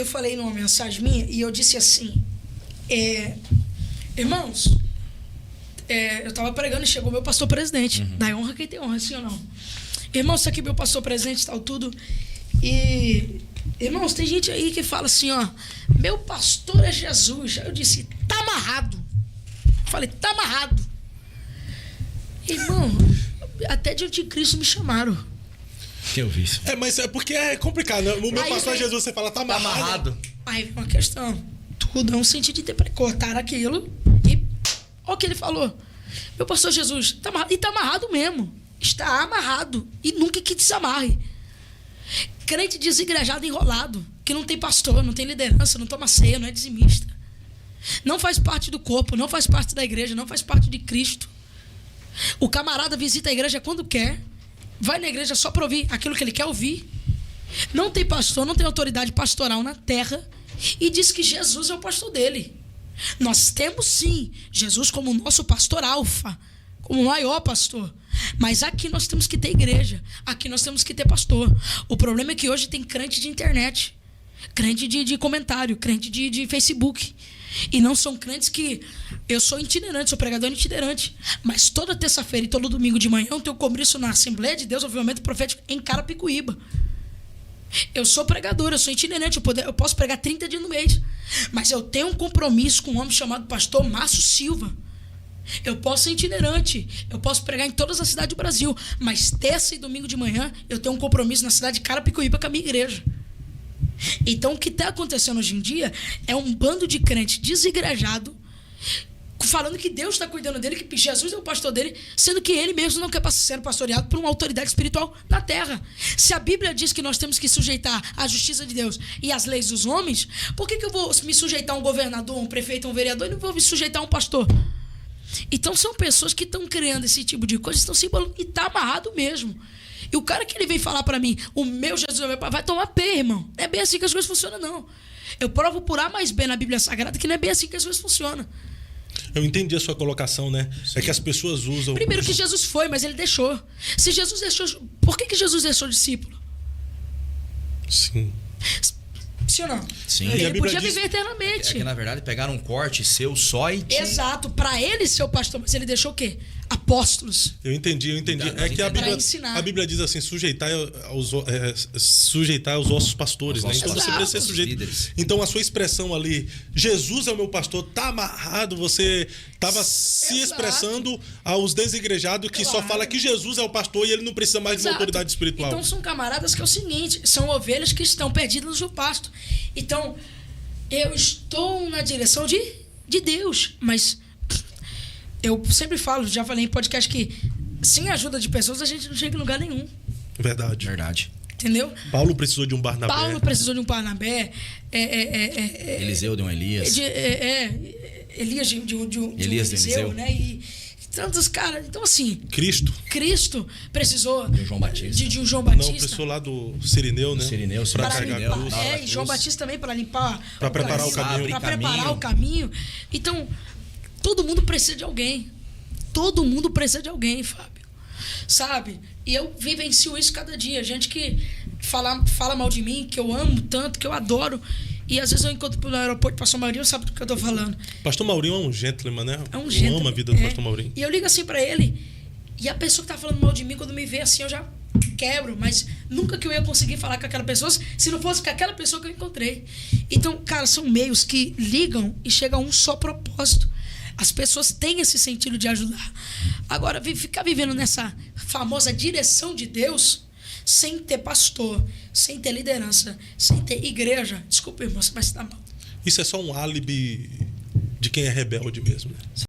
falei numa mensagem minha e eu disse assim, irmãos, eu estava pregando e chegou meu pastor presidente. Dá honra quem tem honra, sim ou não? Irmãos, isso aqui é meu pastor presidente e tal, tudo. E, irmãos, tem gente aí que fala assim, ó, meu pastor é Jesus. Aí eu disse, tá amarrado. Falei, tá amarrado. Irmão, até de anticristo me chamaram. Que eu vi isso. Mas é porque é complicado, né? O meu Aí pastor é vem- Jesus, você fala, tá amarrado. Aí vem uma questão. Tudo é um sentido de interpretar. Cortaram aquilo e... Olha o que ele falou. Meu pastor Jesus, tá amarrado. E tá amarrado mesmo. Está amarrado. E nunca que desamarre. Crente desigrejado, enrolado. Que não tem pastor, não tem liderança, não toma ceia, não é dizimista. Não faz parte do corpo, não faz parte da igreja, não faz parte de Cristo. O camarada visita a igreja quando quer. Vai na igreja só para ouvir aquilo que ele quer ouvir. Não tem pastor, não tem autoridade pastoral na terra. E diz que Jesus é o pastor dele. Nós temos sim Jesus como nosso pastor alfa, como o maior pastor. Mas aqui nós temos que ter igreja. Aqui nós temos que ter pastor. O problema é que hoje tem crente de internet, crente de comentário, crente de Facebook. E não são crentes que... Eu sou itinerante, sou pregador itinerante. Mas toda terça-feira e todo domingo de manhã eu tenho compromisso na Assembleia de Deus, Avivamento Profético, em Carapicuíba. Eu sou pregador, eu sou itinerante, eu posso pregar 30 dias no mês. Mas eu tenho um compromisso com um homem chamado pastor Márcio Silva. Eu posso ser itinerante, eu posso pregar em todas as cidades do Brasil. Mas terça e domingo de manhã eu tenho um compromisso na cidade de Carapicuíba com a minha igreja. Então o que está acontecendo hoje em dia é um bando de crente desigrejado falando que Deus está cuidando dele, que Jesus é o pastor dele, sendo que ele mesmo não quer ser pastoreado por uma autoridade espiritual na terra. Se a Bíblia diz que nós temos que sujeitar à justiça de Deus e às leis dos homens, por que eu vou me sujeitar a um governador, um prefeito, um vereador e não vou me sujeitar a um pastor? Então são pessoas que estão criando esse tipo de coisa, estão se embolando, e está amarrado mesmo. E o cara que ele vem falar para mim, o meu Jesus é meu pai, vai tomar pé, irmão. Não é bem assim que as coisas funcionam, não. Eu provo por A mais B na Bíblia Sagrada que não é bem assim que as coisas funcionam. Eu entendi a sua colocação, né? Sim. É que as pessoas usam... Primeiro que Jesus foi, mas ele deixou. Se Jesus deixou... Por que Jesus deixou discípulo? Sim. Sim ou não? Sim. Ele podia viver eternamente. É que, na verdade, pegaram um corte seu só e... Exato. Para ele ser o pastor, mas ele deixou o quê? Apóstolos. Eu entendi. É que a Bíblia diz assim, sujeitar aos ossos pastores, né? Então você precisa ser sujeito. Então a sua expressão ali, Jesus é o meu pastor, tá amarrado, você estava se expressando aos desigrejados que só fala que Jesus é o pastor e ele não precisa mais de uma autoridade espiritual. Então são camaradas que é o seguinte, são ovelhas que estão perdidas no pasto. Então, eu estou na direção de Deus, mas... Eu sempre falo, já falei em podcast que sem a ajuda de pessoas a gente não chega em lugar nenhum. Verdade. Entendeu? Paulo precisou de um Barnabé. Eliseu de um Elias. Elias de um Eliseu, né? E tantos caras. Então, assim... Cristo precisou... De um João Batista. De um João Batista. Não, precisou lá do Sirineu, né? Sirineu, para carregar a cruz. E João Batista também para limpar... Para preparar o caminho. Para preparar o caminho. Então... Todo mundo precisa de alguém. Todo mundo precisa de alguém, Fábio. Sabe? E eu vivencio isso cada dia. Gente que fala mal de mim, que eu amo tanto, que eu adoro. E às vezes eu encontro no aeroporto o pastor Maurinho, sabe do que eu tô falando. Pastor Maurinho é um gentleman, né? É um gentleman. Eu amo a vida do pastor Maurinho. E eu ligo assim pra ele. E a pessoa que tá falando mal de mim, quando me vê assim, eu já quebro. Mas nunca que eu ia conseguir falar com aquela pessoa se não fosse com aquela pessoa que eu encontrei. Então, cara, são meios que ligam e chegam a um só propósito. As pessoas têm esse sentido de ajudar. Agora, ficar vivendo nessa famosa direção de Deus, sem ter pastor, sem ter liderança, sem ter igreja. Desculpa, irmão, você vai se dar mal. Isso é só um álibi de quem é rebelde mesmo, né?